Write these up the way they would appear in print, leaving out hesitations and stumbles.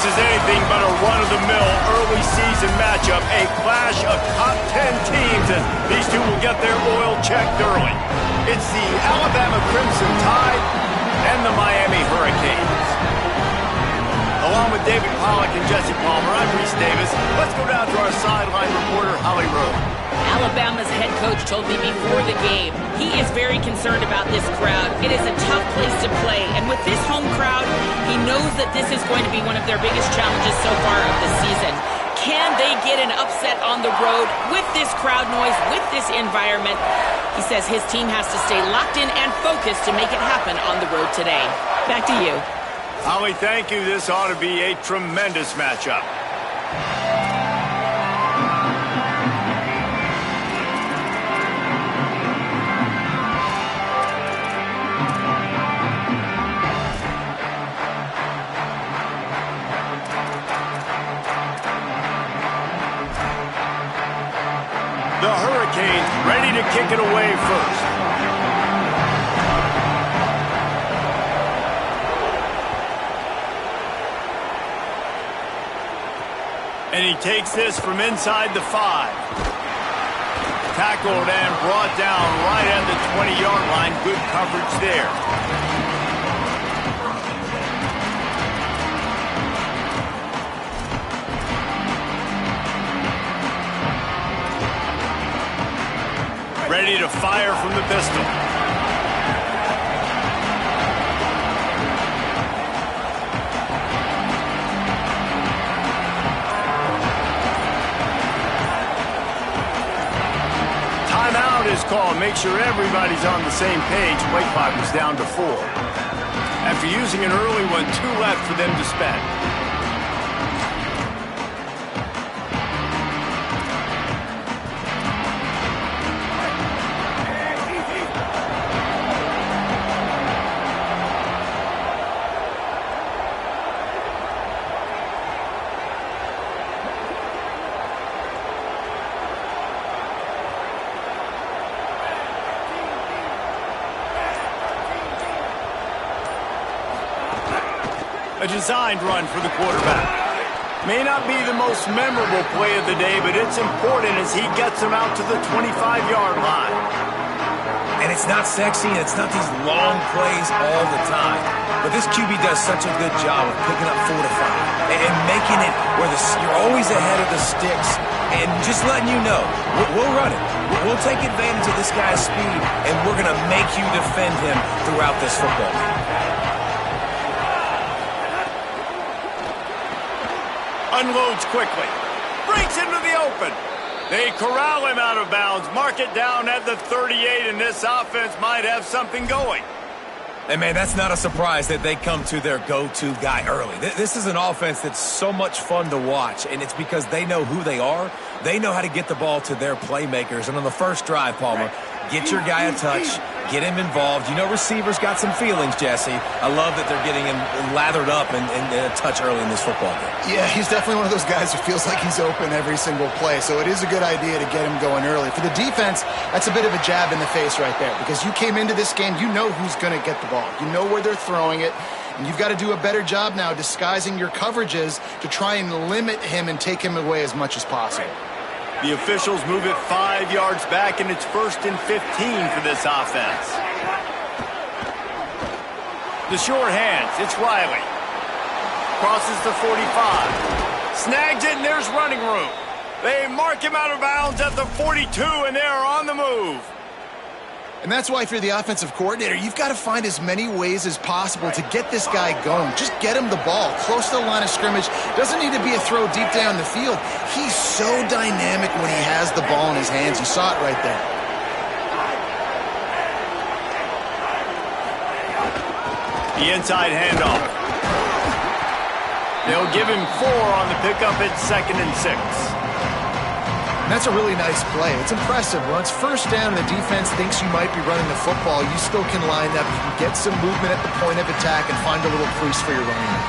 This is anything but a run-of-the-mill early season matchup, a clash of top 10 teams, and these two will get their oil checked early. It's the Alabama Crimson Tide and the Miami Hurricanes. Along with David Pollack and Jesse Palmer, I'm Reese Davis. Let's go down to our sideline reporter, Holly Rowe. Alabama's head coach told me before the game he is very concerned about this crowd. It is a tough place to play, and with this home crowd, he knows that this is going to be one of their biggest challenges so far of the season. Can they get an upset on the road with this crowd noise, with this environment? He says his team has to stay locked in and focused to make it happen on the road today. Back to you. Holly, thank you. This ought to be a tremendous matchup. The Hurricanes ready to kick it away first. And he takes this from inside the 5. Tackled and brought down right at the 20-yard line. Good coverage there. Ready to fire from the pistol. Timeout is called. Make sure everybody's on the same page. Play clock is down to 4. After using an early one, 2 left for them to spend. A designed run for the quarterback. May not be the most memorable play of the day, but it's important as he gets him out to the 25-yard line. And it's not sexy, and it's not these long plays all the time. But this QB does such a good job of picking up 4 to 5 and making it where you're always ahead of the sticks and just letting you know, we'll run it. We'll take advantage of this guy's speed, and we're going to make you defend him throughout this football game. Unloads quickly. Breaks into the open. They corral him out of bounds. Mark it down at the 38, and this offense might have something going. And, man, that's not a surprise that they come to their go-to guy early. This is an offense that's so much fun to watch, and it's because they know who they are. They know how to get the ball to their playmakers. And on the first drive, Palmer, get your guy a touch, get him involved. You know receivers got some feelings, Jesse. I love that they're getting him lathered up and a touch early in this football game. Yeah, he's definitely one of those guys who feels like he's open every single play, so it is a good idea to get him going early. For the defense, that's a bit of a jab in the face right there, because you came into this game, you know who's going to get the ball. You know where they're throwing it, and you've got to do a better job now disguising your coverages to try and limit him and take him away as much as possible. The officials move it 5 yards back, and it's 1st and 15 for this offense. The short hands, it's Riley. Crosses the 45. Snags it, and there's running room. They mark him out of bounds at the 42, and they are on the move. And that's why if you're the offensive coordinator, you've got to find as many ways as possible to get this guy going. Just get him the ball close to the line of scrimmage. Doesn't need to be a throw deep down the field. He's so dynamic when he has the ball in his hands. You saw it right there. The inside handoff. They'll give him 4 on the pickup at 2nd and 6. And that's a really nice play. It's impressive. When it's first down and the defense thinks you might be running the football, you still can line up. You can get some movement at the point of attack and find a little crease for your running back.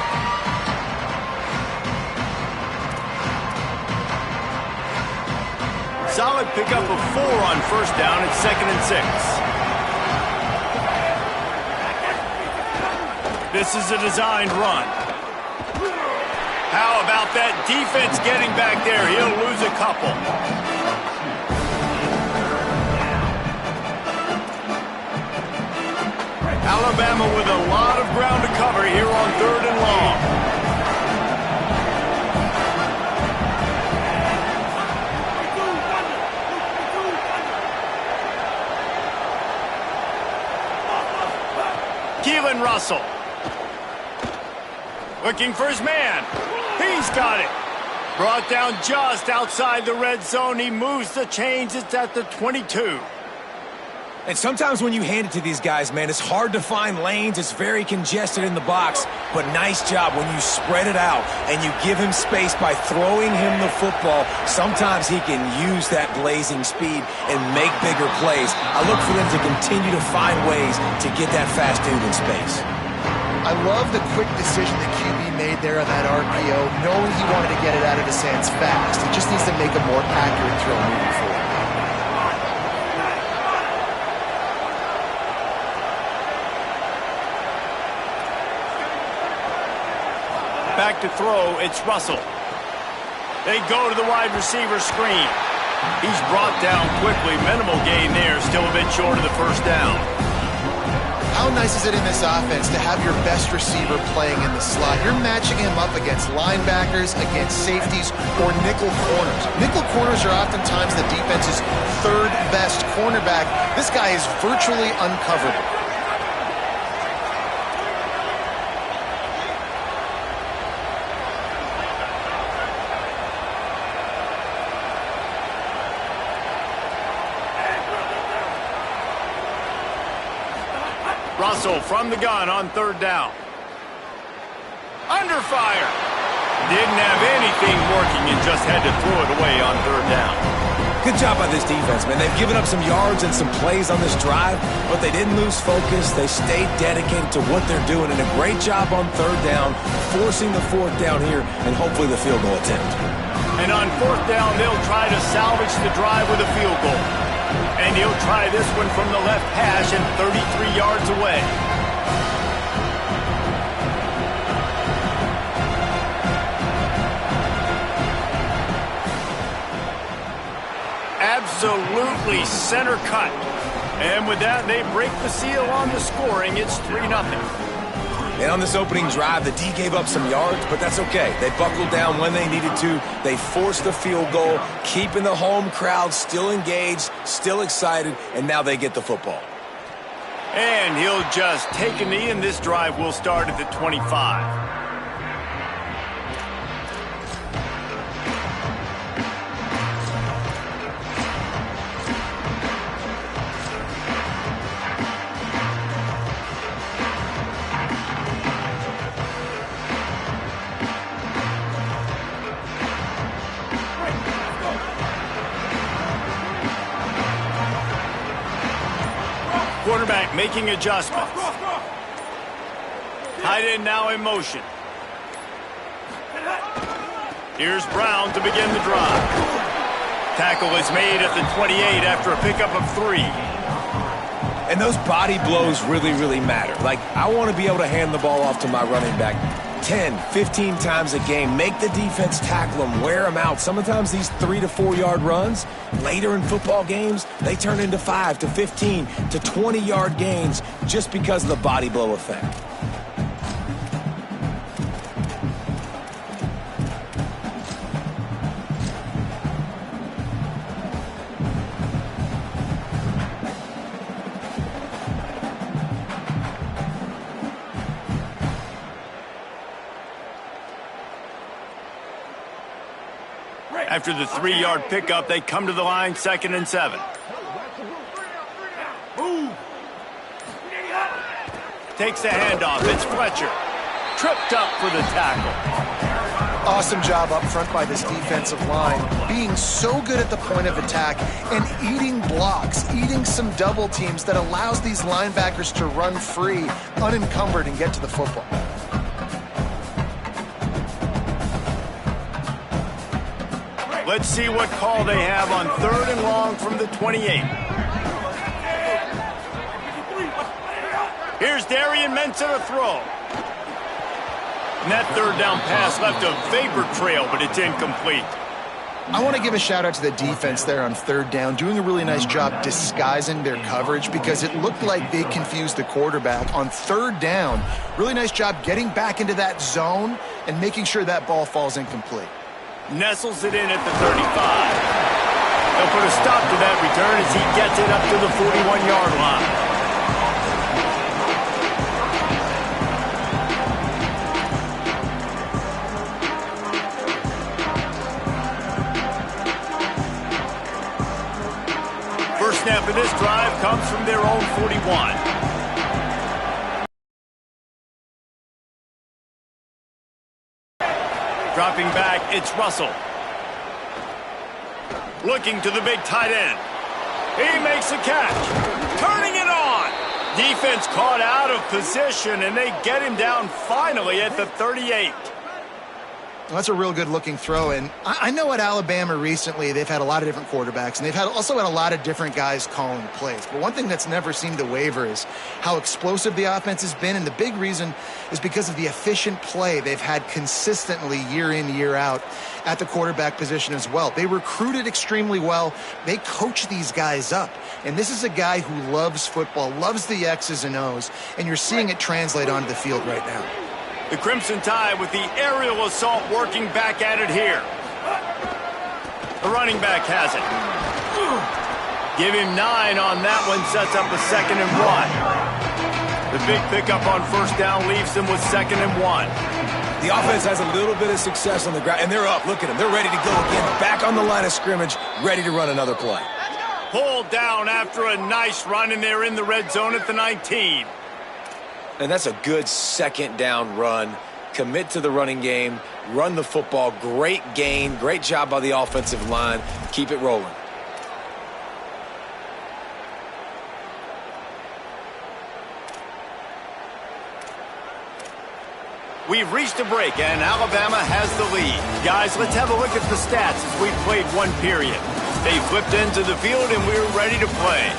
Solid pickup of 4 on first down at 2nd and 6. This is a designed run. How about that defense getting back there? He'll lose a couple. Alabama with a lot of ground to cover here on 3rd and long. Keelan Russell. Looking for his man. He's got it. Brought down just outside the red zone. He moves the chains. It's at the 22. And sometimes when you hand it to these guys, man, it's hard to find lanes. It's very congested in the box. But nice job when you spread it out and you give him space by throwing him the football. Sometimes he can use that blazing speed and make bigger plays. I look for them to continue to find ways to get that fast dude in space. I love the quick decision that QB made there on that RPO, knowing he wanted to get it out of his hands fast. He just needs to make a more accurate throw moving forward. Back to throw, it's Russell. They go to the wide receiver screen. He's brought down quickly. Minimal gain there, still a bit short of the first down. How nice is it in this offense to have your best receiver playing in the slot? You're matching him up against linebackers, against safeties, or nickel corners. Nickel corners are oftentimes the defense's 3rd best cornerback. This guy is virtually uncoverable. Russell from the gun on 3rd down. Under fire. Didn't have anything working and just had to throw it away on 3rd down. Good job by this defense, man. They've given up some yards and some plays on this drive, but they didn't lose focus. They stayed dedicated to what they're doing, and a great job on 3rd down, forcing the 4th down here, and hopefully the field goal attempt. And on 4th down, they'll try to salvage the drive with a field goal. And he'll try this one from the left hash and 33 yards away. Absolutely center cut. And with that, they break the seal on the scoring. It's 3-0. And on this opening drive, the D gave up some yards, but that's okay. They buckled down when they needed to. They forced the field goal, keeping the home crowd still engaged, still excited, and now they get the football. And he'll just take a knee, and this drive will start at the 25. Quarterback making adjustments. Tight end now in motion. Here's Brown to begin the drive. Tackle is made at the 28 after a pickup of 3. And those body blows really, really matter. Like, I want to be able to hand the ball off to my running back 10, 15 times a game. Make the defense tackle them, wear them out. Sometimes these 3 to 4 yard runs, later in football games, they turn into 5 to 15 to 20 yard gains just because of the body blow effect. After the 3 yard pickup, they come to the line, 2nd and 7. Takes the handoff. It's Fletcher. Tripped up for the tackle. Awesome job up front by this defensive line, being so good at the point of attack and eating blocks, eating some double teams that allows these linebackers to run free, unencumbered, and get to the football. Let's see what call they have on 3rd and long from the 28. Here's Darian Mensah to throw. And that third down pass left a vapor trail, but it's incomplete. I want to give a shout out to the defense there on third down, doing a really nice job disguising their coverage because it looked like they confused the quarterback on third down. Really nice job getting back into that zone and making sure that ball falls incomplete. Nestles it in at the 35. They'll put a stop to that return as he gets it up to the 41-yard line. First snap of this drive comes from their own 41. Dropping back, it's Russell. Looking to the big tight end. He makes a catch. Turning it on. Defense caught out of position, and they get him down finally at the 38. Well, that's a real good-looking throw, and I know at Alabama recently they've had a lot of different quarterbacks, and they've also had a lot of different guys calling plays. But one thing that's never seemed to waver is how explosive the offense has been, and the big reason is because of the efficient play they've had consistently year in, year out at the quarterback position as well. They recruited extremely well. They coach these guys up, and this is a guy who loves football, loves the X's and O's, and you're seeing it translate onto the field right now. The Crimson Tide with the aerial assault working back at it here. The running back has it. Give him 9 on that one, sets up a 2nd and 1. The big pickup on first down leaves them with 2nd and 1. The offense has a little bit of success on the ground, and they're up. Look at them. They're ready to go again. Back on the line of scrimmage, ready to run another play. Pulled down after a nice run, and they're in the red zone at the 19. And that's a good second down run. Commit to the running game, run the football. Great gain, great job by the offensive line. Keep it rolling. We've reached a break, and Alabama has the lead. Guys, let's have a look at the stats as we've played one period. They flipped into the field, and we're ready to play.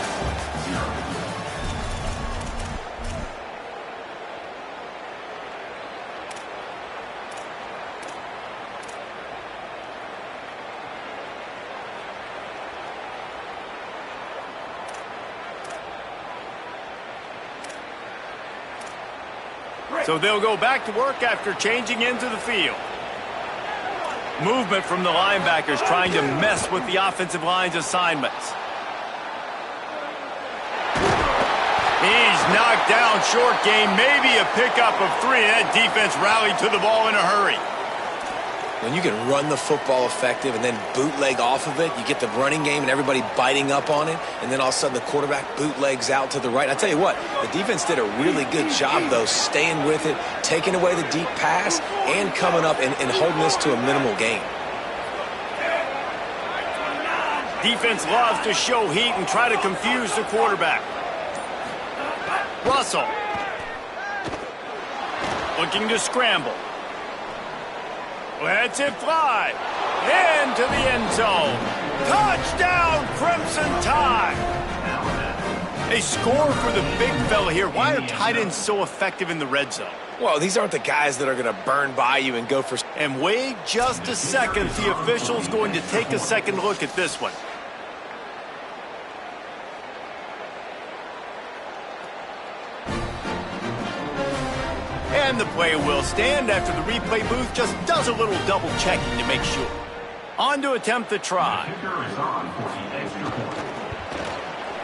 So they'll go back to work after changing into the field. Movement from the linebackers trying to mess with the offensive line's assignments. He's knocked down, short game, maybe a pickup of 3. That defense rallied to the ball in a hurry. When you can run the football effective and then bootleg off of it, you get the running game and everybody biting up on it, and then all of a sudden the quarterback bootlegs out to the right. I tell you what, the defense did a really good job, though, staying with it, taking away the deep pass, and coming up and holding this to a minimal gain. Defense loves to show heat and try to confuse the quarterback. Russell. Looking to scramble. Lets it fly. Into the end zone. Touchdown, Crimson Tide. A score for the big fella here. Why are tight ends so effective in the red zone? Well, these aren't the guys that are going to burn by you and go for... And wait just a second. The official's going to take a second look at this one. And the play will stand after the replay booth just does a little double checking to make sure. On to attempt the try.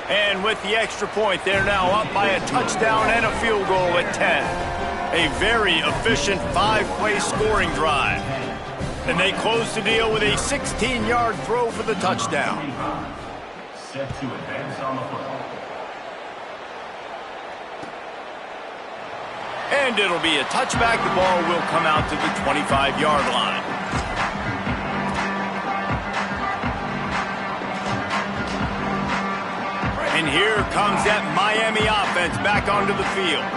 And with the extra point, they're now up by a touchdown and a field goal at 10. A very efficient 5-play scoring drive. And they close the deal with a 16-yard throw for the touchdown. Set to advance on the football. And it'll be a touchback. The ball will come out to the 25-yard line. And here comes that Miami offense back onto the field.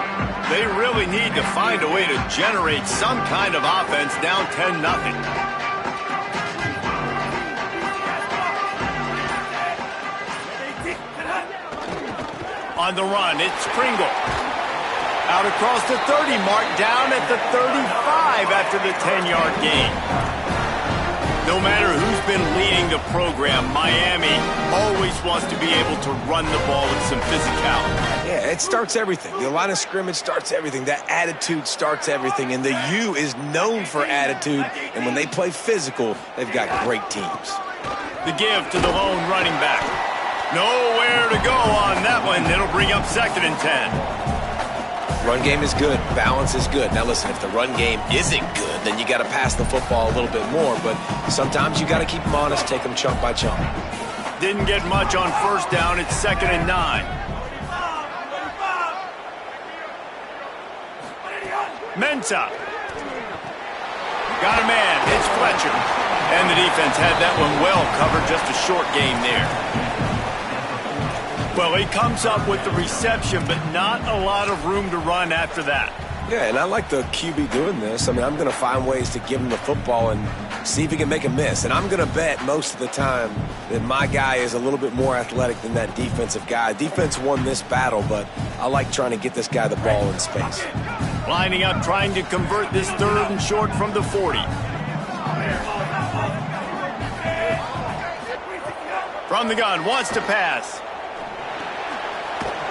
They really need to find a way to generate some kind of offense down 10-0. On the run, it's Pringle. Out across the 30 mark, down at the 35 after the 10-yard gain. No matter who's been leading the program, Miami always wants to be able to run the ball with some physicality. Yeah, it starts everything. The line of scrimmage starts everything. That attitude starts everything. And the U is known for attitude. And when they play physical, they've got great teams. The give to the lone running back. Nowhere to go on that one. It'll bring up 2nd and 10. Run game is good. Balance is good. Now, listen, if the run game isn't good, then you got to pass the football a little bit more. But sometimes you got to keep them honest, take them chunk by chunk. Didn't get much on 1st down. It's 2nd and 9. Mensah. Got a man. It's Fletcher. And the defense had that one well covered. Just a short game there. Well, he comes up with the reception, but not a lot of room to run after that. Yeah, and I like the QB doing this. I mean, I'm going to find ways to give him the football and see if he can make a miss. And I'm going to bet most of the time that my guy is a little bit more athletic than that defensive guy. Defense won this battle, but I like trying to get this guy the ball in space. Lining up, trying to convert this 3rd and short from the 40. From the gun, wants to pass.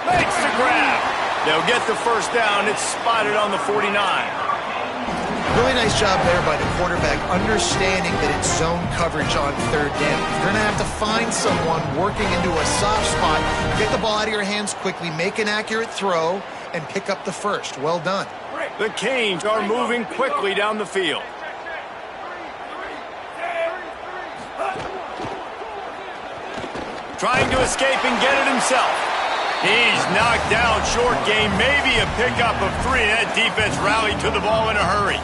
Makes the grab. They'll get the 1st down. It's spotted on the 49. Really nice job there by the quarterback, understanding that it's zone coverage on 3rd down. You're going to have to find someone working into a soft spot, get the ball out of your hands quickly, make an accurate throw, and pick up the 1st. Well done. The Canes are moving quickly down the field. Trying to escape and get it himself. He's knocked down, short game, maybe a pickup of 3. That defense rallied to the ball in a hurry.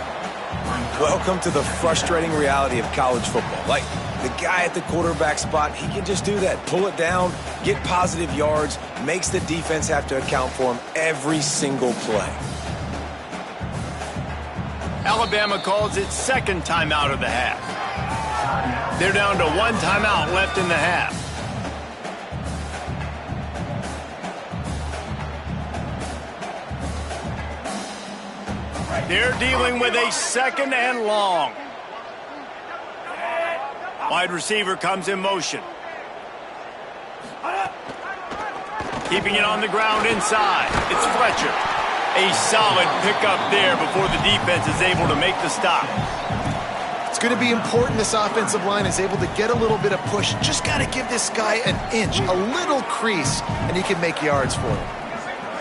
Welcome to the frustrating reality of college football. Like, the guy at the quarterback spot, he can just do that. Pull it down, get positive yards, makes the defense have to account for him every single play. Alabama calls it 2nd timeout of the half. They're down to 1 timeout left in the half. They're dealing with a 2nd and long. Wide receiver comes in motion. Keeping it on the ground inside. It's Fletcher. A solid pickup there before the defense is able to make the stop. It's going to be important this offensive line is able to get a little bit of push. Just got to give this guy an inch, a little crease, and he can make yards for him.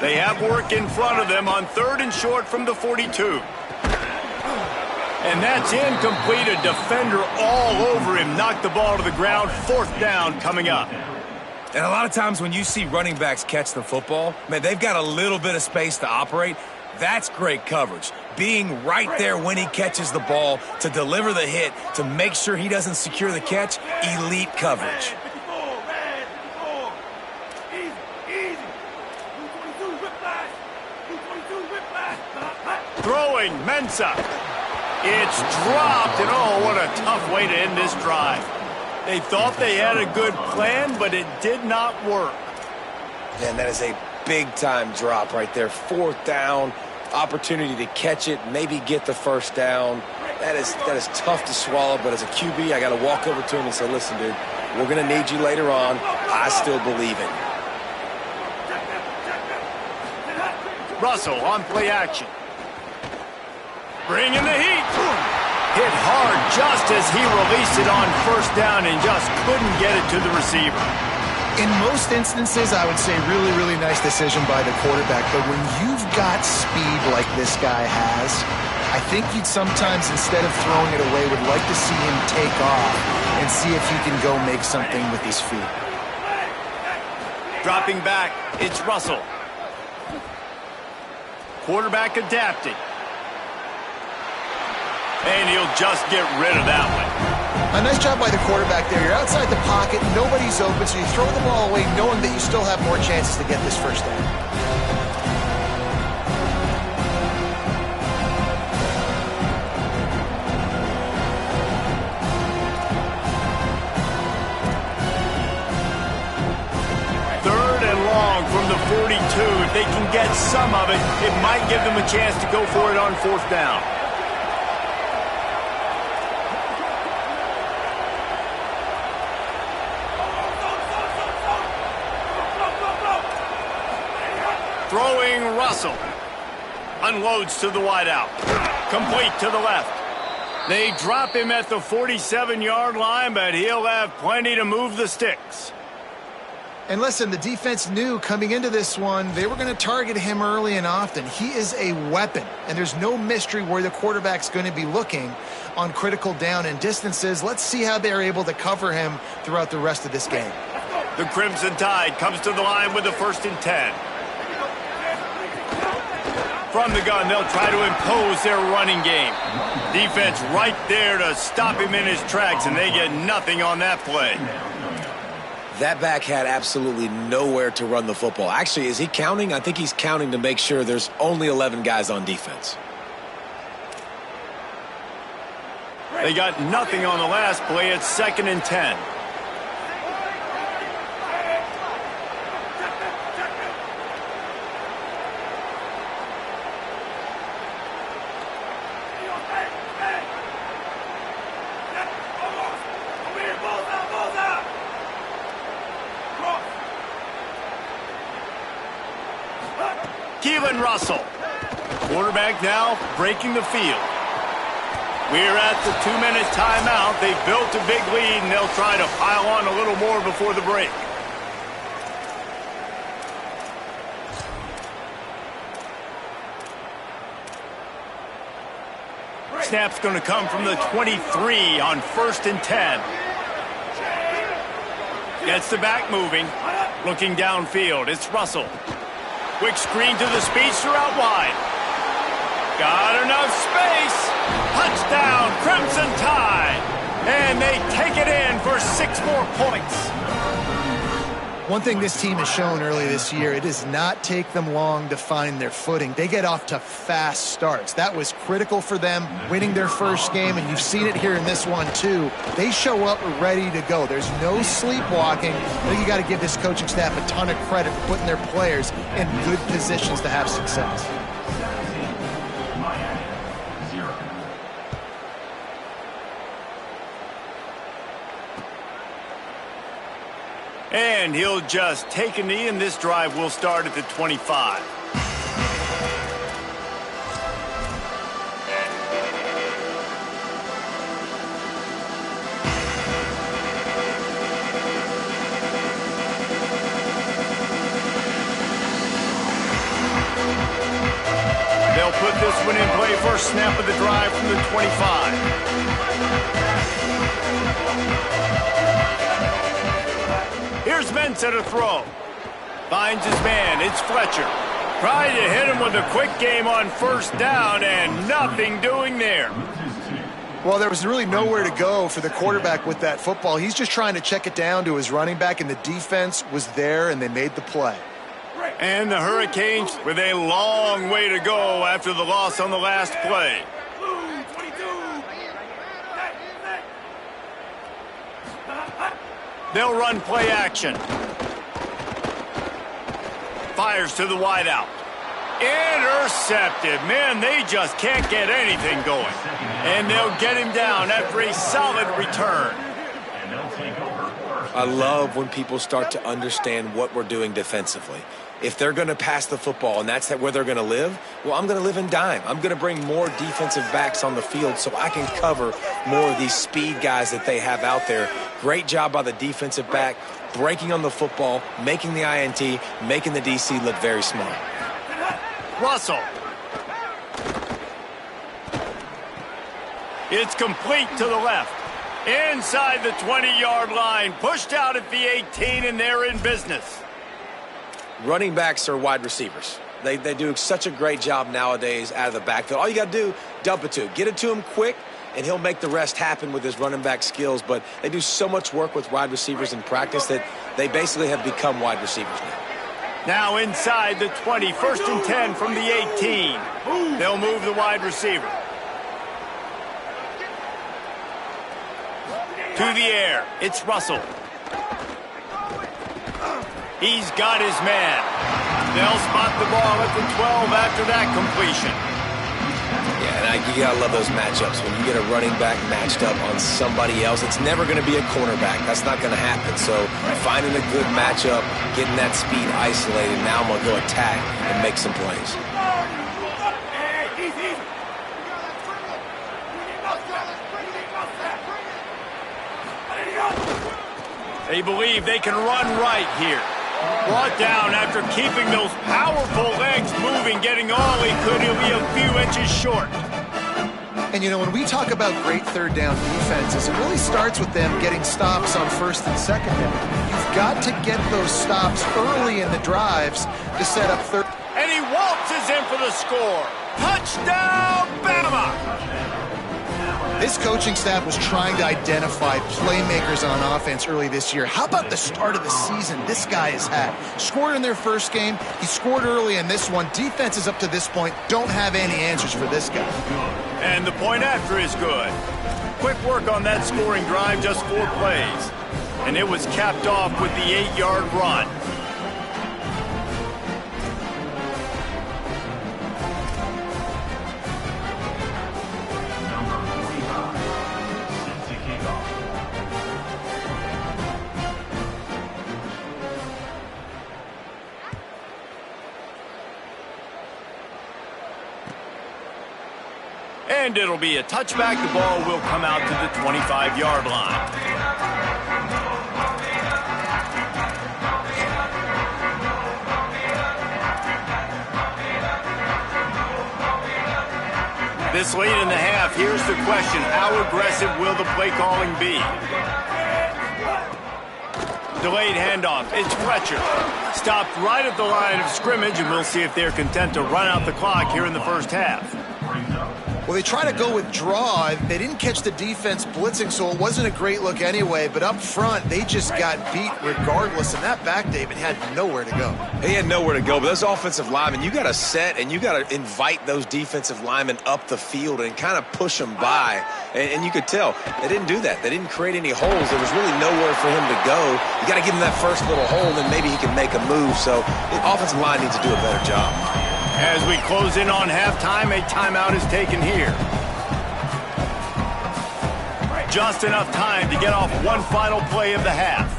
They have work in front of them on 3rd and short from the 42. And that's incomplete. A defender all over him. Knocked the ball to the ground. 4th down coming up. And a lot of times when you see running backs catch the football, man, they've got a little bit of space to operate. That's great coverage. Being right there when he catches the ball to deliver the hit, to make sure he doesn't secure the catch, elite coverage. Throwing, Mensah. It's dropped, and oh, what a tough way to end this drive. They thought they had a good plan, but it did not work. Man, that is a big-time drop right there. 4th down, opportunity to catch it, maybe get the 1st down. That is tough to swallow, but as a QB, I got to walk over to him and say, listen, dude, we're going to need you later on. I still believe in you. Russell on play action. Bringing the heat. Hit hard just as he released it on 1st down and just couldn't get it to the receiver. In most instances, I would say really, really nice decision by the quarterback. But when you've got speed like this guy has, I think you'd sometimes, instead of throwing it away, would like to see him take off and see if he can go make something with his feet. Dropping back, it's Russell. Quarterback adapting. And he'll just get rid of that one. A nice job by the quarterback there. You're outside the pocket, nobody's open, so you throw the ball away knowing that you still have more chances to get this 1st down. 42. If they can get some of it, it might give them a chance to go for it on fourth down. Throwing Russell. Unloads to the wideout. Complete to the left. They drop him at the 47-yard line, but he'll have plenty to move the sticks. And listen, the defense knew coming into this one, they were going to target him early and often. He is a weapon, and there's no mystery where the quarterback's going to be looking on critical down and distances. Let's see how they're able to cover him throughout the rest of this game. The Crimson Tide comes to the line with a 1st and 10. From the gun, they'll try to impose their running game. Defense right there to stop him in his tracks, and they get nothing on that play. That back had absolutely nowhere to run the football. Actually, is he counting? I think he's counting to make sure there's only 11 guys on defense. They got nothing on the last play. It's 2nd and 10. Russell. Quarterback now breaking the field. We're at the 2-minute timeout. They've built a big lead, and they'll try to pile on a little more before the break. Snap's going to come from the 23 on 1st and 10. Gets the back moving. Looking downfield. It's Russell. Quick screen to the speedster out wide. Got enough space. Touchdown, Crimson Tide. And they take it in for 6 more points. One thing this team has shown early this year, it does not take them long to find their footing. They get off to fast starts. That was critical for them winning their first game, and you've seen it here in this one too. They show up ready to go. There's no sleepwalking. I think you got to give this coaching staff a ton of credit for putting their players in good positions to have success. And he'll just take a knee, and this drive will start at the 25. They'll put this one in play. First snap of the drive from the 25. Here's Vincent to throw. Finds his man. It's Fletcher. Tried to hit him with a quick game on 1st down, and nothing doing there. Well, there was really nowhere to go for the quarterback with that football. He's just trying to check it down to his running back, and the defense was there, and they made the play. And the Hurricanes with a long way to go after the loss on the last play. They'll run play action. Fires to the wideout. Intercepted. Man, they just can't get anything going. And they'll get him down after a solid return. I love when people start to understand what we're doing defensively. If they're going to pass the football and that's where they're going to live, well, I'm going to live in dime. I'm going to bring more defensive backs on the field so I can cover more of these speed guys that they have out there. Great job by the defensive back, breaking on the football, making the INT, making the DC look very smart. Russell. It's complete to the left. Inside the 20-yard line, pushed out at the 18, and they're in business. Running backs are wide receivers. They do such a great job nowadays out of the backfield. All you got to do, dump it to him. Get it to him quick, and he'll make the rest happen with his running back skills. But they do so much work with wide receivers in practice that they basically have become wide receivers now. Now inside the 20, 1st and 10 from the 18. They'll move the wide receiver. To the air, it's Russell. He's got his man. They'll spot the ball at the 12 after that completion. Yeah, and you gotta love those matchups. When you get a running back matched up on somebody else, it's never gonna be a cornerback. That's not gonna happen. So finding a good matchup, getting that speed isolated, now I'm gonna go attack and make some plays. They believe they can run right here. Brought down after keeping those powerful legs moving, getting all he could. He'll be a few inches short. And, you know, when we talk about great third down defenses, it really starts with them getting stops on first and second down. You've got to get those stops early in the drives to set up third. And he waltzes in for the score. Touchdown, Bama! This coaching staff was trying to identify playmakers on offense early this year. How about the start of the season this guy has had? Scored in their first game. He scored early in this one. Defenses up to this point don't have any answers for this guy. And the point after is good. Quick work on that scoring drive, just 4 plays. And it was capped off with the 8-yard run. And it'll be a touchback. The ball will come out to the 25-yard line. This late in the half, here's the question. How aggressive will the play calling be? Delayed handoff. It's Fletcher. Stopped right at the line of scrimmage, and we'll see if they're content to run out the clock here in the first half. Well, they try to go with draw. They didn't catch the defense blitzing, so it wasn't a great look anyway. But up front, they just got beat regardless. And that back, David, had nowhere to go. He had nowhere to go, but those offensive linemen, you got to set and you got to invite those defensive linemen up the field and kind of push them by. And you could tell they didn't do that. They didn't create any holes. There was really nowhere for him to go. You got to give him that first little hole, then maybe he can make a move. So the offensive line needs to do a better job. As we close in on halftime, a timeout is taken here. Just enough time to get off one final play of the half.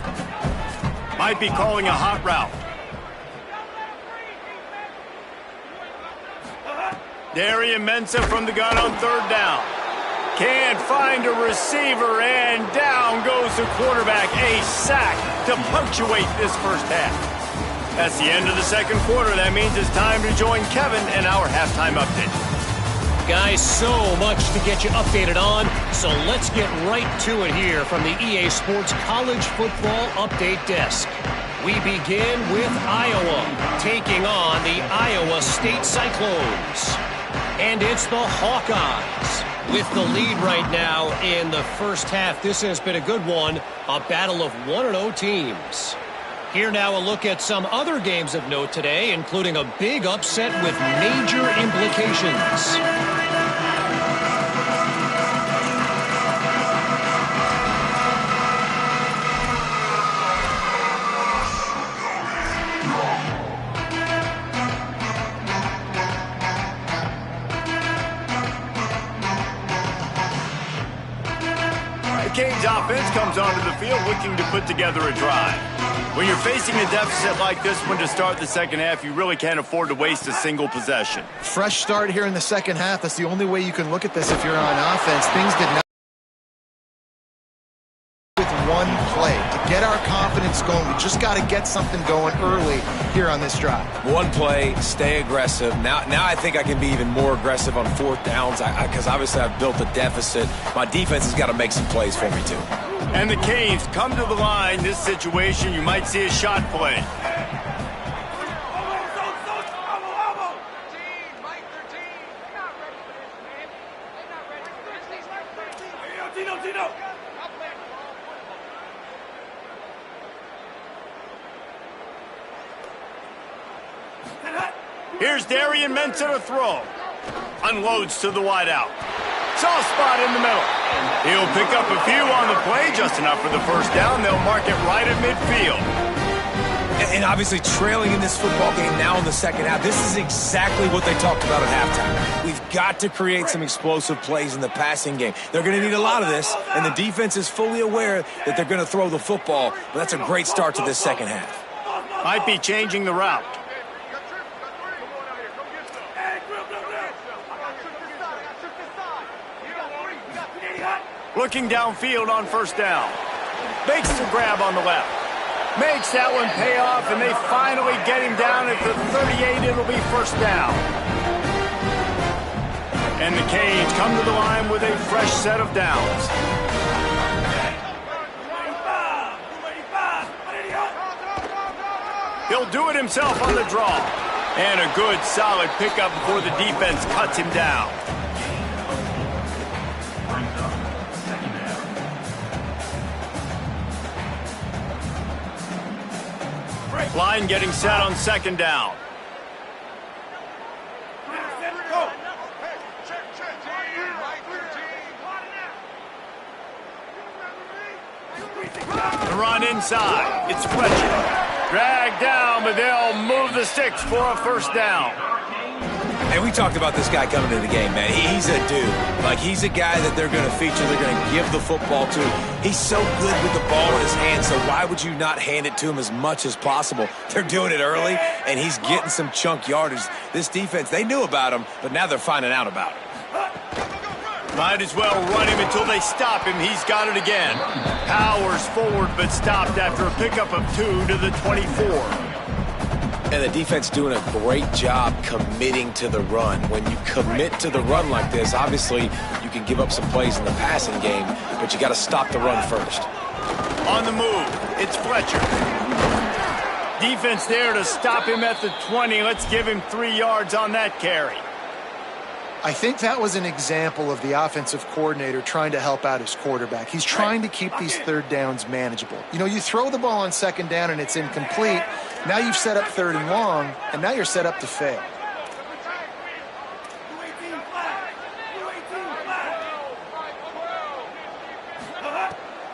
Might be calling a hot route. Darian Mensah from the gun on third down. Can't find a receiver, and down goes the quarterback. A sack to punctuate this first half. That's the end of the second quarter. That means it's time to join Kevin in our halftime update. Guys, so much to get you updated on, so let's get right to it here from the EA Sports College Football Update Desk. We begin with Iowa, taking on the Iowa State Cyclones. And it's the Hawkeyes with the lead right now in the first half. This has been a good one, a battle of 1-0 teams. Here now a look at some other games of note today, including a big upset with major implications. The Canes offense comes onto the field looking to put together a drive. When you're facing a deficit like this one to start the second half, you really can't afford to waste a single possession. Fresh start here in the second half. That's the only way you can look at this if you're on offense. Things did not with one play. To get our confidence going, we just got to get something going early here on this drive. One play, stay aggressive. Now I think I can be even more aggressive on fourth downs because obviously I've built a deficit. My defense has got to make some plays for me too. And the Canes come to the line. This situation, you might see a shot play. Here's Darian Mensah to throw. Unloads to the wideout. Soft spot in the middle. He'll pick up a few on the play, just enough for the first down. They'll mark it right at midfield. And obviously trailing in this football game now in the second half, this is exactly what they talked about at halftime. We've got to create some explosive plays in the passing game. They're going to need a lot of this, and the defense is fully aware that they're going to throw the football, but that's a great start to this second half. Might be changing the route. Looking downfield on first down. Makes the grab on the left. Makes that one pay off, and they finally get him down at the 38. It'll be first down. And the Canes come to the line with a fresh set of downs. He'll do it himself on the draw. And a good, solid pickup before the defense cuts him down. Line getting set on second down. The run inside. It's Fletcher. Dragged down, but they'll move the sticks for a first down. And we talked about this guy coming into the game, man. He's a dude. Like, he's a guy that they're going to feature, they're going to give the football to. He's so good with the ball in his hands, so why would you not hand it to him as much as possible? They're doing it early, and he's getting some chunk yardage. This defense, they knew about him, but now they're finding out about him. Might as well run him until they stop him. He's got it again. Powers forward, but stopped after a pickup of 2 to the 24. And the defense doing a great job committing to the run. When you commit to the run like this, obviously you can give up some plays in the passing game, but you got to stop the run first. On the move, it's Fletcher. Defense there to stop him at the 20. Let's give him 3 yards on that carry. I think that was an example of the offensive coordinator trying to help out his quarterback. He's trying to keep these third downs manageable. You know, you throw the ball on second down and it's incomplete. Now you've set up third and long, and now you're set up to fail.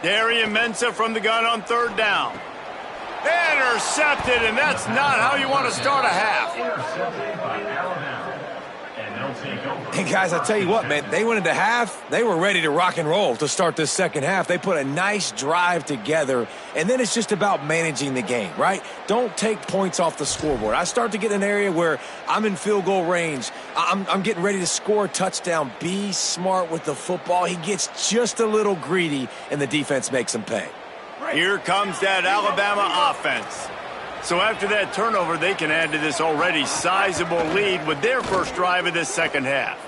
Darian Mensah from the gun on third down. Intercepted, and that's not how you want to start a half. And guys, I tell you what, man, they went into half, they were ready to rock and roll to start this second half. They put a nice drive together, and then it's just about managing the game, right? Don't take points off the scoreboard. I start to get in an area where I'm in field goal range. I'm getting ready to score a touchdown. Be smart with the football. He gets just a little greedy, and the defense makes him pay. Here comes that Alabama offense. So after that turnover, they can add to this already sizable lead with their first drive of this second half.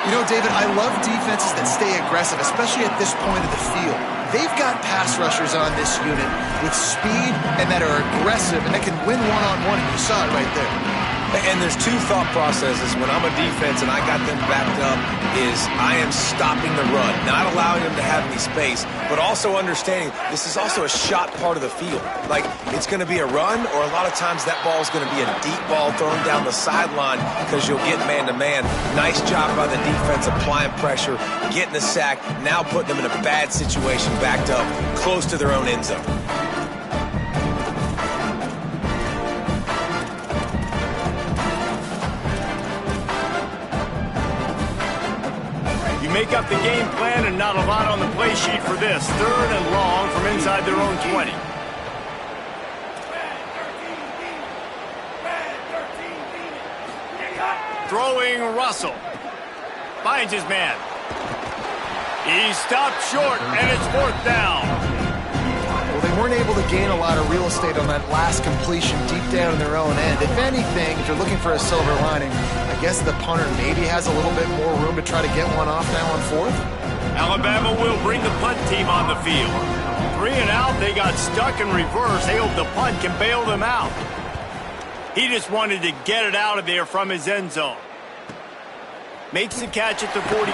You know, David, I love defenses that stay aggressive, especially at this point of the field. They've got pass rushers on this unit with speed and that are aggressive and that can win one-on-one, and you saw it right there. And there's 2 thought processes when I'm a defense and I got them backed up is I am stopping the run, not allowing them to have any space, but also understanding this is also a shot part of the field. Like, it's going to be a run, or a lot of times that ball is going to be a deep ball thrown down the sideline because you'll get man-to-man. Nice job by the defense applying pressure, getting the sack, now putting them in a bad situation backed up close to their own end zone. Make up the game plan, and not a lot on the play sheet for this. Third and long from inside their own 20. Throwing Russell. Finds his man. He stopped short, and it's fourth down. Well, they weren't able to gain a lot of real estate on that last completion deep down in their own end. If anything, if you're looking for a silver lining, I guess the punter maybe has a little bit more room to try to get one off now on fourth. Alabama will bring the punt team on the field. 3 and out, they got stuck in reverse. They hope the punt can bail them out. He just wanted to get it out of there from his end zone. Makes the catch at the 45.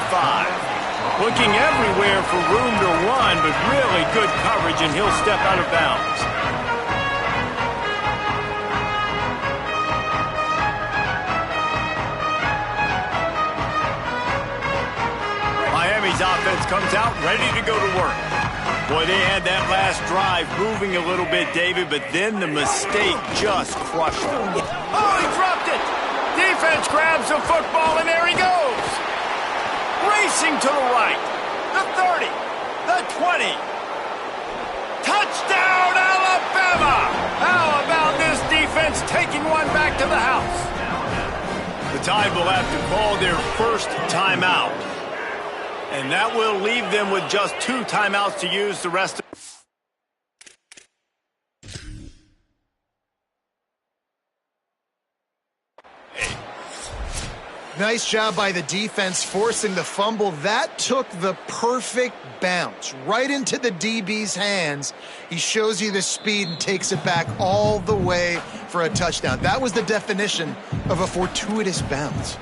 Looking everywhere for room to run, but really good coverage, and he'll step out of bounds. Miami's offense comes out ready to go to work. Boy, they had that last drive moving a little bit, David, but then the mistake just crushed them. Oh, he dropped it! Defense grabs the football, and there he goes! Racing to the right. The 30. The 20. Touchdown, Alabama! How about this defense taking one back to the house? The Tide will have to call their first timeout. And that will leave them with just 2 timeouts to use the rest of. Nice job by the defense forcing the fumble. That took the perfect bounce right into the DB's hands. He shows you the speed and takes it back all the way for a touchdown. That was the definition of a fortuitous bounce.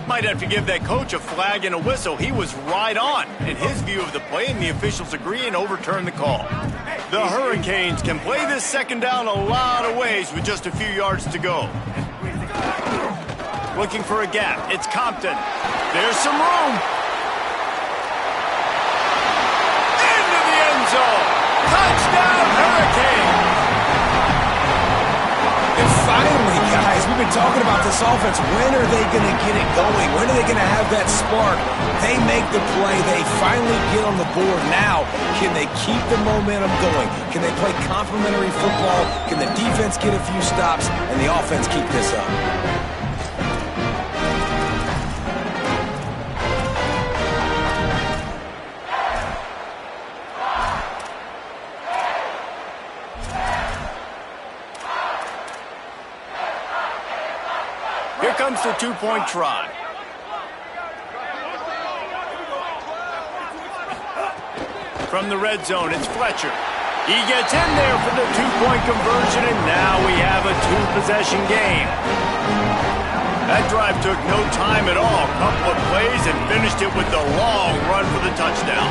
Might have to give that coach a flag and a whistle. He was right on in his view of the play, and the officials agree and overturn the call. The Hurricanes can play this second down a lot of ways with just a few yards to go. Looking for a gap. It's Compton. There's some room. Into the end zone. Touchdown, Hurricanes. And finally, guys, we've been talking about this offense. When are they going to get it going? When are they going to have that spark? They make the play. They finally get on the board. Now, can they keep the momentum going? Can they play complementary football? Can the defense get a few stops and the offense keep this up? Here comes the two-point try. From the red zone, it's Fletcher. He gets in there for the two-point conversion, and now we have a two-possession game. That drive took no time at all. Couple of plays and finished it with the long run for the touchdown.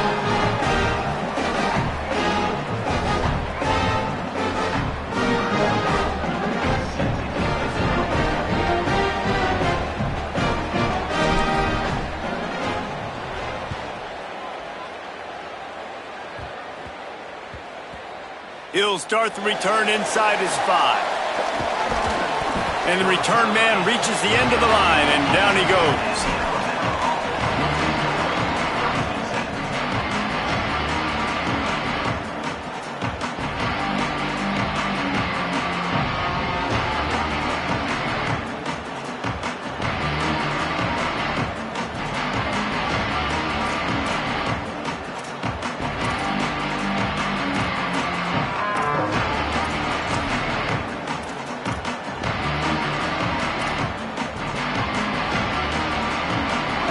He'll start the return inside his 5. And the return man reaches the end of the line, and down he goes.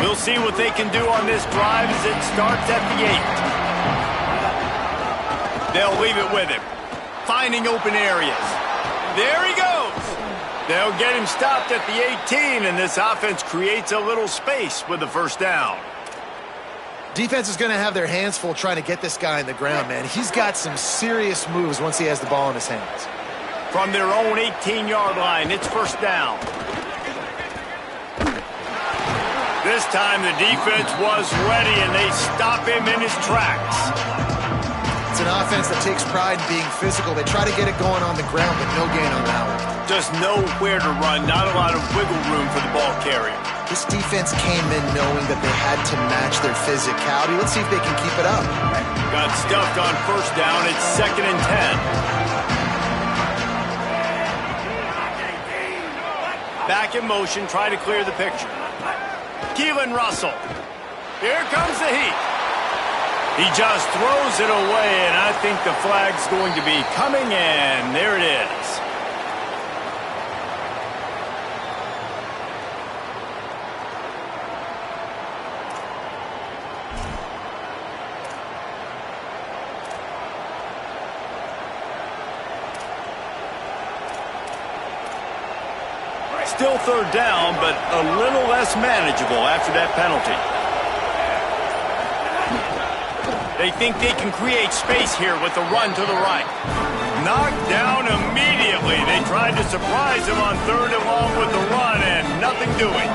We'll see what they can do on this drive as it starts at the 8. They'll leave it with him. Finding open areas. There he goes. They'll get him stopped at the 18, and this offense creates a little space with the first down. Defense is going to have their hands full trying to get this guy on the ground, man. He's got some serious moves once he has the ball in his hands. From their own 18-yard line, it's first down. This time the defense was ready, and they stop him in his tracks. It's an offense that takes pride in being physical. They try to get it going on the ground, but no gain on that one. Just nowhere to run, not a lot of wiggle room for the ball carrier. This defense came in knowing that they had to match their physicality. Let's see if they can keep it up. Got stuffed on first down. It's 2nd and 10. Back in motion, try to clear the picture. Keelan Russell. Here comes the heat. He just throws it away, and I think the flag's going to be coming, and there it is. Still third down, but a little less manageable after that penalty. They think they can create space here with the run to the right. Knocked down immediately. They tried to surprise him on 3rd and long with the run, and nothing doing.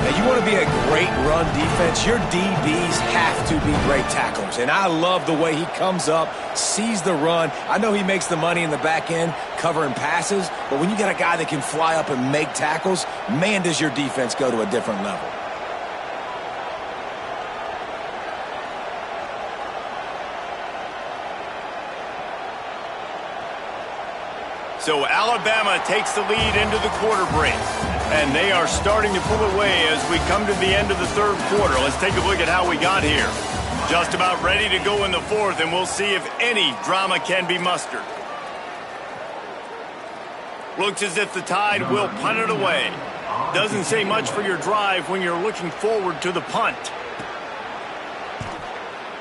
Now, you want to be a great run defense, your DBs have to be great tacklers. And I love the way he comes up, sees the run. I know he makes the money in the back end covering passes, but when you got a guy that can fly up and make tackles, man, does your defense go to a different level. So Alabama takes the lead into the quarter break. And they are starting to pull away as we come to the end of the third quarter. Let's take a look at how we got here. Just about ready to go in the fourth, and we'll see if any drama can be mustered. Looks as if the Tide will punt it away. Doesn't say much for your drive when you're looking forward to the punt.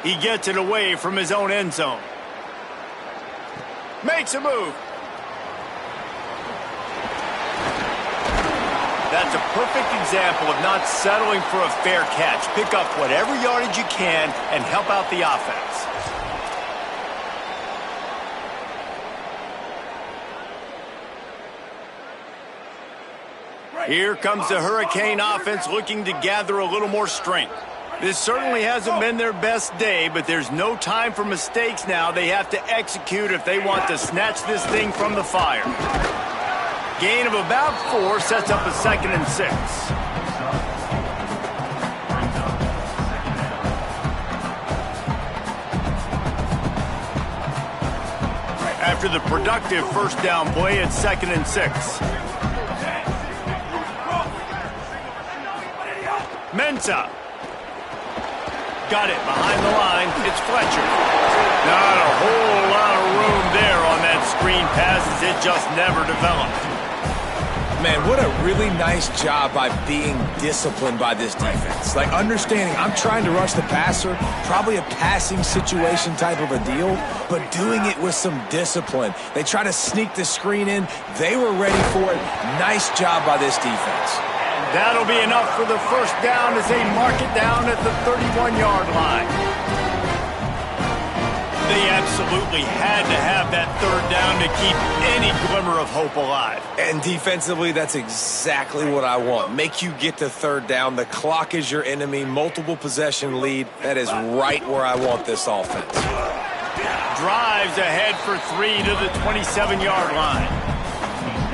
He gets it away from his own end zone. Makes a move. That's a perfect example of not settling for a fair catch. Pick up whatever yardage you can and help out the offense. Here comes the Hurricane offense looking to gather a little more strength. This certainly hasn't been their best day, but there's no time for mistakes now. They have to execute if they want to snatch this thing from the fire. Gain of about 4 sets up a 2nd and 6. After the productive first down play, it's 2nd and 6. Mensah. Got it behind the line. It's Fletcher. Not a whole lot of room there on that screen pass as it just never developed. Man, what a really nice job by being disciplined by this defense. Like, understanding I'm trying to rush the passer, probably a passing situation type of a deal, but doing it with some discipline. They try to sneak the screen in. They were ready for it. Nice job by this defense. That'll be enough for the first down as they mark it down at the 31-yard line. They absolutely had to have that third down to keep any glimmer of hope alive. And defensively, that's exactly what I want. Make you get to third down. The clock is your enemy. Multiple possession lead. That is right where I want this offense. Drives ahead for 3 to the 27-yard line.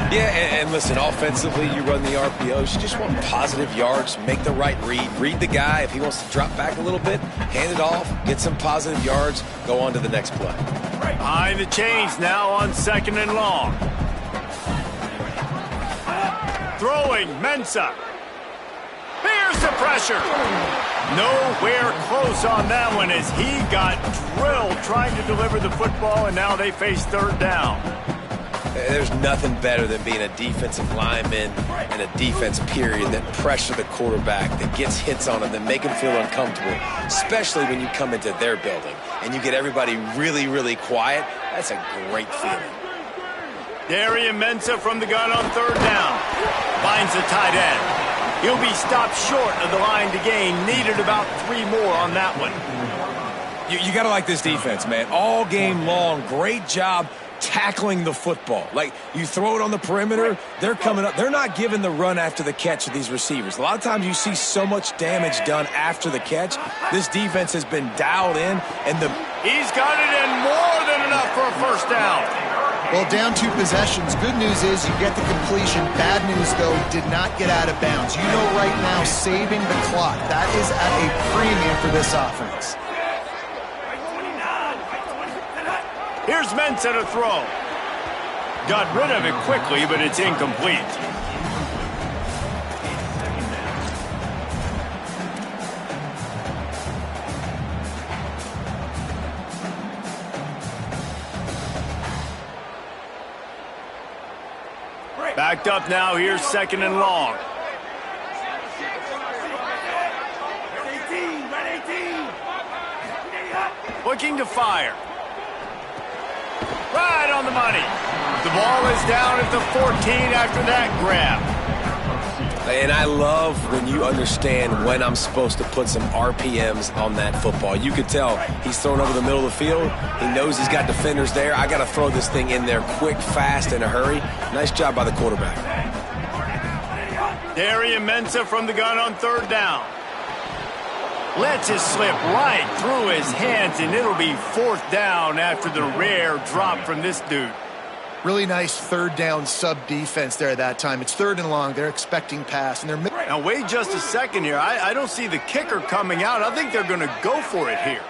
Yeah, and listen, offensively, you run the RPOs. You just want positive yards, make the right read. Read the guy. If he wants to drop back a little bit, hand it off, get some positive yards, go on to the next play. Behind the chains now on 2nd and long. Throwing, Mensah. Here's the pressure. Nowhere close on that one as he got drilled trying to deliver the football, and now they face third down. There's nothing better than being a defensive lineman and a defense period that pressure the quarterback, that gets hits on him, that make him feel uncomfortable, especially when you come into their building and you get everybody really, really quiet. That's a great feeling. Darian Mensah from the gun on third down. Finds the tight end. He'll be stopped short of the line to gain. Needed about 3 more on that one. You got to like this defense, man. All game long, great job tackling the football. Like, you throw it on the perimeter, they're coming up. They're not giving the run after the catch to these receivers. A lot of times you see so much damage done after the catch. This defense has been dialed in, and he's got it in more than enough for a first down. Well, down 2 possessions. Good news is you get the completion. Bad news, though, did not get out of bounds. You know right now, saving the clock, that is at a premium for this offense. Here's Mensah to throw. Got rid of it quickly, but it's incomplete. Backed up now, here's 2nd and long. Looking to fire. Right on the money. The ball is down at the 14 after that grab. And I love when you understand when I'm supposed to put some RPMs on that football. You could tell he's thrown over the middle of the field. He knows he's got defenders there. I got to throw this thing in there quick, fast, in a hurry. Nice job by the quarterback. Darian Mensah from the gun on third down. Lets it slip right through his hands, and it'll be fourth down after the rare drop from this dude. Really nice third down sub defense there that time. It's third and long. They're expecting pass, and they're... Now, wait just a second here. I don't see the kicker coming out. I think they're going to go for it here.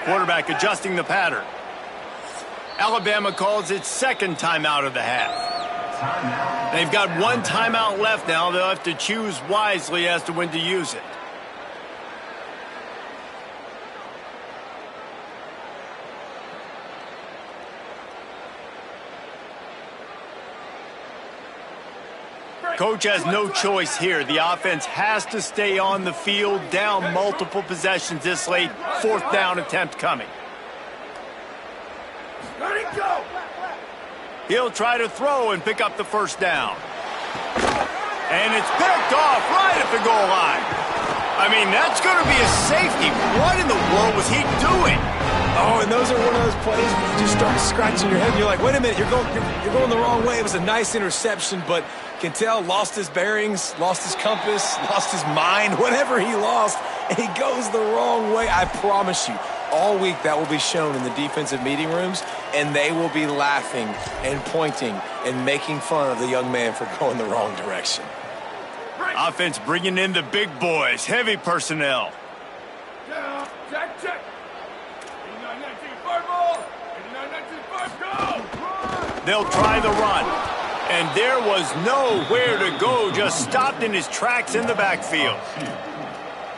Quarterback adjusting the pattern. Alabama calls its second timeout of the half. They've got one timeout left now. They'll have to choose wisely as to when to use it. Coach has no choice here. The offense has to stay on the field, down multiple possessions this late. Fourth down attempt coming. He'll try to throw and pick up the first down. And it's picked off right at the goal line. I mean, that's going to be a safety. What in the world was he doing? Oh, and those are one of those plays where you just start scratching your head. And you're like, wait a minute, you're going the wrong way. It was a nice interception, but Cantell lost his bearings, lost his compass, lost his mind, whatever he lost, and he goes the wrong way. I promise you, all week that will be shown in the defensive meeting rooms, and they will be laughing and pointing and making fun of the young man for going the wrong direction. Offense bringing in the big boys, heavy personnel. Check. They'll try the run. And there was nowhere to go, just stopped in his tracks in the backfield.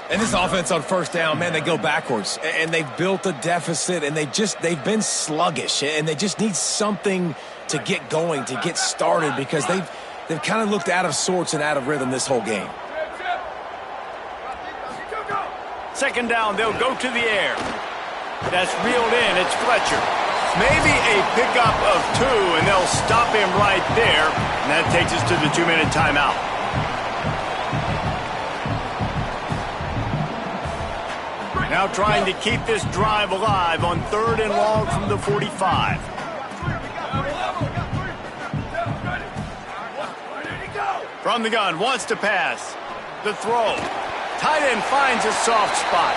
And this offense on first down, man, they go backwards. And they've built a deficit, and they've been sluggish. And they just need something to get going, to get started, because they've kind of looked out of sorts and out of rhythm this whole game. Second down, they'll go to the air. That's reeled in. It's Fletcher. Maybe a pickup of two, and they'll stop him right there. And that takes us to the 2-minute timeout. Now trying to keep this drive alive on third and long from the 45. From the gun, wants to pass. The throw. Tight end finds a soft spot.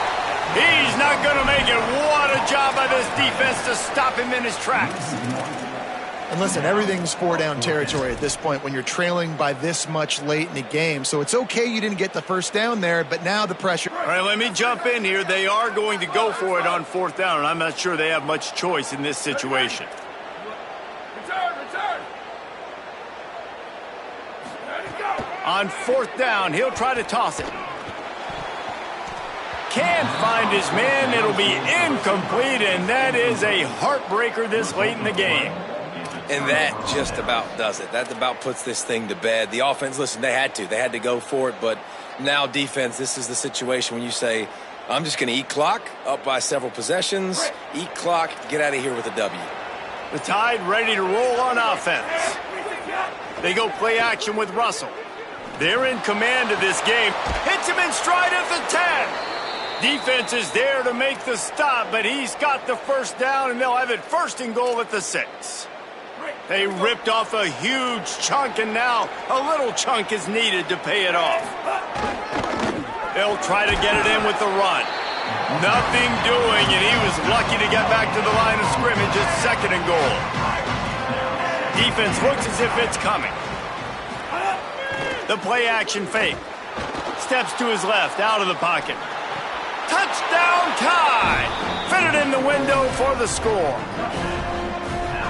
He's not going to make it. What a job by this defense to stop him in his tracks. And listen, everything's four-down territory at this point when you're trailing by this much late in the game. So it's okay you didn't get the first down there, but now the pressure. All right, let me jump in here. They are going to go for it on fourth down, and I'm not sure they have much choice in this situation. Return. On fourth down, he'll try to toss it. Can't find his man. It'll be incomplete, and that is a heartbreaker this late in the game. And that just about does it. That about puts this thing to bed. The offense, listen, they had to go for it, but now defense, this is the situation when you say, I'm just going to eat clock, up by several possessions, eat clock, get out of here with a W. The Tide ready to roll on offense. They go play action with Russell. They're in command of this game. Hits him in stride at the 10. Defense is there to make the stop, but he's got the first down, and they'll have it first and goal at the 6. They ripped off a huge chunk, and now a little chunk is needed to pay it off. They'll try to get it in with the run. Nothing doing, and he was lucky to get back to the line of scrimmage at second and goal. Defense looks as if it's coming. The play action fake. Steps to his left, out of the pocket. Touchdown Tide! Fitted in the window for the score.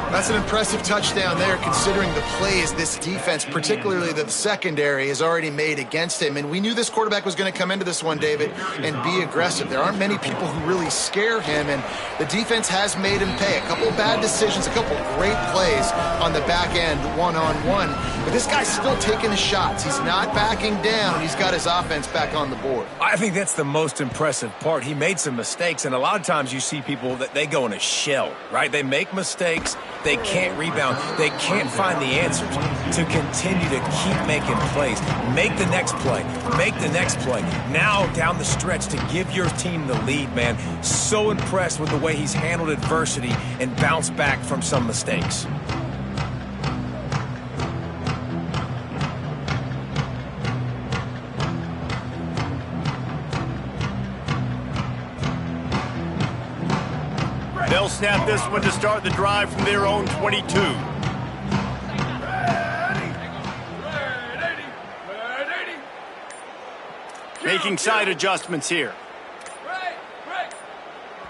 That's an impressive touchdown there, considering the plays this defense, particularly the secondary, has already made against him. And we knew this quarterback was going to come into this one, David, and be aggressive. There aren't many people who really scare him, and the defense has made him pay. A couple bad decisions, a couple great plays on the back end, one-on-one. But this guy's still taking the shots. He's not backing down. He's got his offense back on the board. I think that's the most impressive part. He made some mistakes, and a lot of times you see people that they go in a shell, right? They make mistakes. They can't rebound. They can't find the answers to continue to keep making plays. Make the next play. Make the next play. Now down the stretch to give your team the lead, man. So impressed with the way he's handled adversity and bounced back from some mistakes. They'll snap this one to start the drive from their own 22. Making side adjustments here.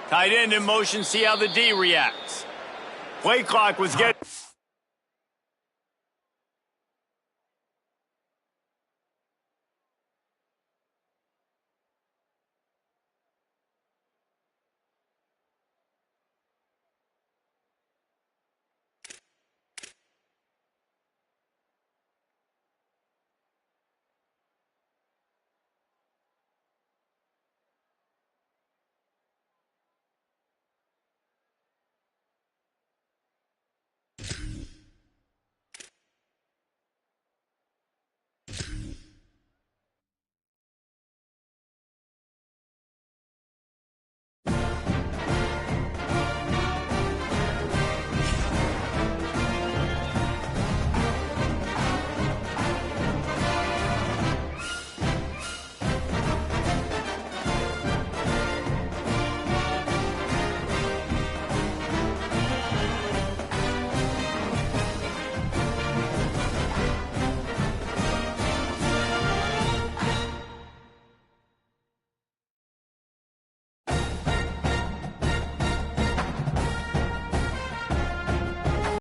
Tight end in motion, see how the D reacts. Play clock was getting...